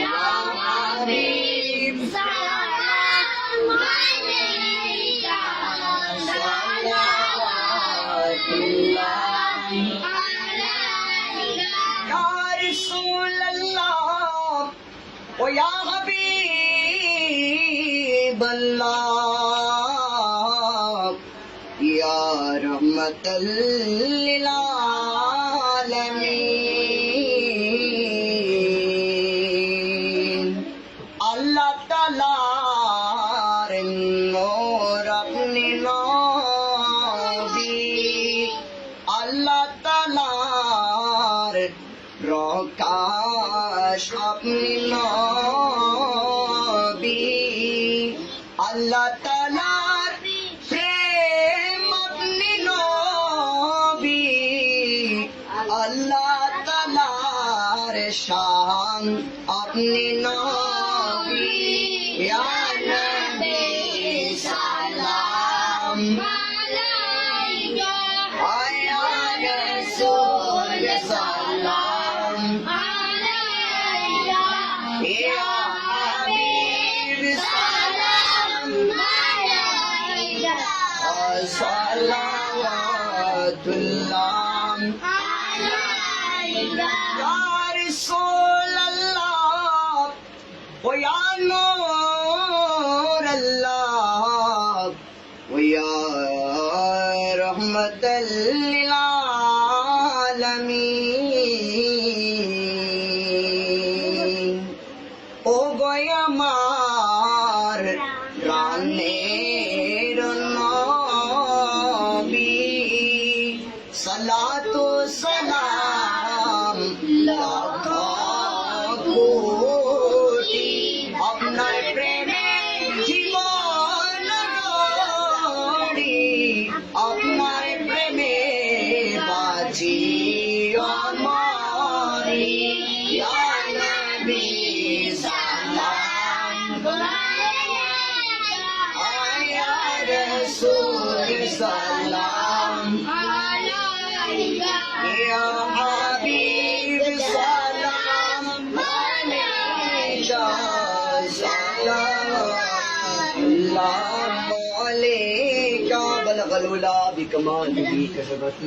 Ya Habib, salam alayka, salawatullah alayka. Ya Rasulallah, O Ya Habib Allah, Ya Rahmatan lil Alamin. Allah Ta'alar noor apne nabi, Allah Ta'alar prakash apne nabi, Allah Ta'alar prem apne nabi, Allah Ta'alar shan apne nabi. Ya Nabi salam alayka, Ya Rasul salam alayka, Ya Habib salam alayka, salawatullah alayka. Ya Rasulallah, O Ya Noor Allah, O Ya Rahmatan lil Alamin. O goy amar raner nabi, salatu salam lakho koti, apnar preme জীবন গড়ি, আপনার প্রেমে বাজি আমারি। ইয়া নবী সালাম আলাইকা, ইয়া রাসূল সালাম আলাইকা, ইয়া হাবিব সালাম আলাইকা, sallallahu alayka. Balagal ula bikamaalihi kasabati.